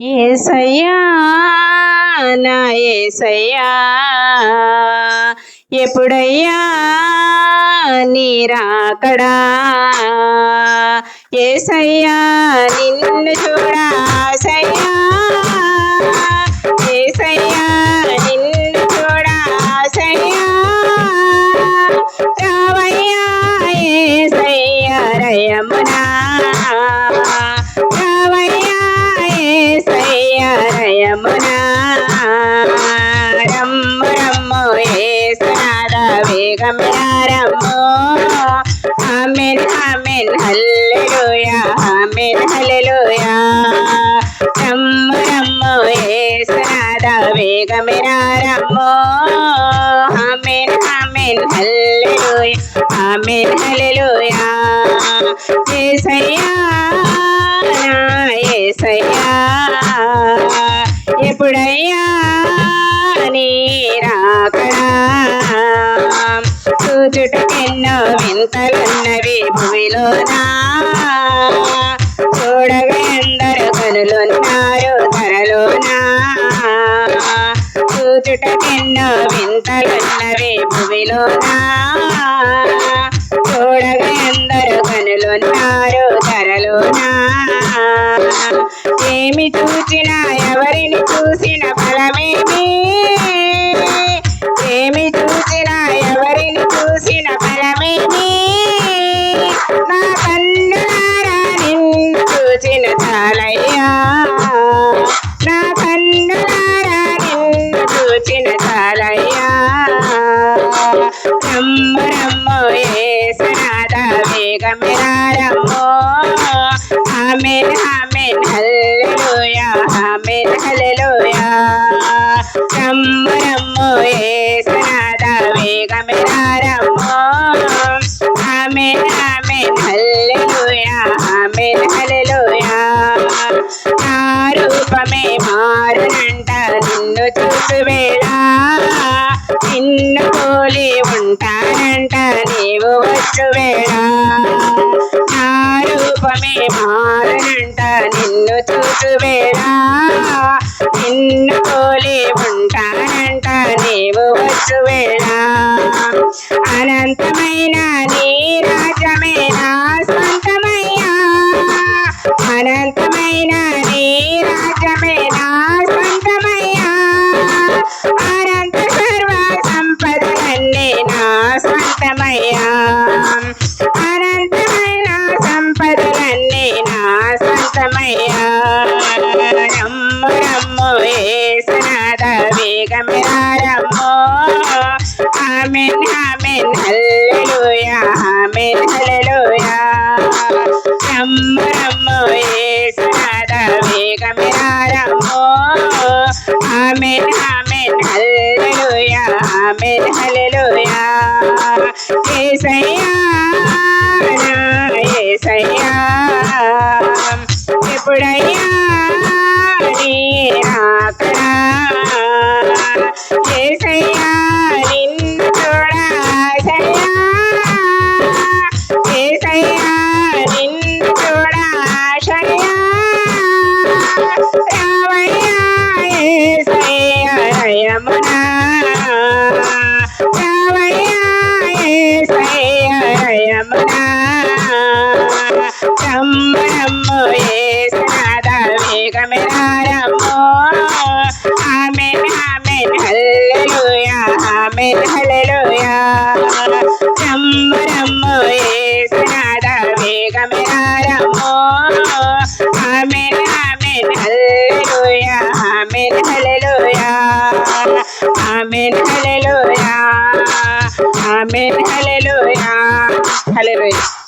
యేసయ్యా నా యేసయ్యా ఎప్పుడయ్యా నీ రాకడా యేసయ్యా నిన్ను చూడాసయ్యా యేసయ్యా నిన్ను చూడాసయ్యా రావయ్యా యేసయ్యా రయమునా రయమునా రమ్ము రమ్ము యేసునాథ వేగముగా రమ్ము ఆమేన్ ఆమేన్ హల్లెలూయా ఆమేన్ హల్లెలూయా రమ్ము రమ్ము యేసునాథ వేగముగా రమ్ము ఆమేన్ ఆమేన్ హల్లెలూయా ఆమేన్ హల్లెలూయా యేసయ్యా నా యేసయ్యా ఎప్పుడయ్యా నీ రాకడా చూచుటకెన్నో వింతలున్నవి భూమిలోనా చూడగా ఎందరు కనులున్నారు ధరలోనా చూచుటకెన్నో వింతలున్నవి భూమిలోనా చూడగా ఎందరు కనులున్నారు ధరలోనా ఏమి చూచినా ఎవరిని చూసిన ఫలమేమి ఏమి చూచినా ఎవరిని చూసిన ఫలమేమి నా కన్నులారా నిన్ను చూచిన చాలయ్యా నా కన్నులారా నిన్ను చూచిన చాలయ్యా రమ్ము రమ్ము యేసునాథ వేగముగా రమ్ము ఆమేన్ ఆమేన్ హల్లెలూయా ఆమేన్ హల్లెలూయా రమ్ము రమ్ము యేసునాథ వేగముగా రమ్ము ఆమేన్ ఆమేన్ హల్లెలూయా ఆమేన్ హల్లెలూయా నా రూపమే మారునంట నిన్ను చూసువేళ నిన్ను పోలి ఉంటానంట నీవు వచ్చువేళ నా రూపమే మారునంట నిన్ను చూసువేళ నిన్ను పోలి ఉంటానంట నీవు వచ్చువేళ అనంతమైన నీ రాజ్యమే నా స్వంతమయ్యా అనంతమైన నీ రాజ్యమే నా స్వంతమయ్యా అనంత సర్వ సంపదలన్నీ నా స్వంతమయ్యా అనంతమైన సంపదలన్నీ నా స్వంతమయ్యా రమ్ము రమ్ము యేసునాథ వేగముగా రమ్ము ఆమేన్ ఆమేన్ హల్లెలూయా ఆమేన్ హల్లెలూయా రమ్ము రమ్ము యేసునాథ వేగముగా రమ్ము ఆమేన్ ఆమేన్ హల్లెలూయా ఆమేన్ హల్లెలూయా యేసయ్యా నా యేసయ్యా ఎప్పుడయ్యా నీ రాకడా యేసయ్యా నిన్ను చూడాసయ్యా యేసయ్యా నిన్ను చూడాసయ్యా రావయ్యా యేసయ్యా రయమునా రావయ్యా యేసయ్యా రయమునా రమ్ము రమ్ము యేసునాథ వేగముగా రమ్ము ఆమేన్ ఆమేన్ హల్లెలూయా ఆమేన్ హల్లెలూయా రమ్ము రమ్ము యేసునాథ వేగముగా రమ్ము ఆమేన్ ఆమేన్ హల్లెలూయా ఆమేన్ హల్లెలూయా ఆమేన్ హల్లెలూయా ఆమేన్ హల్లెలూయా హల్లెలూయా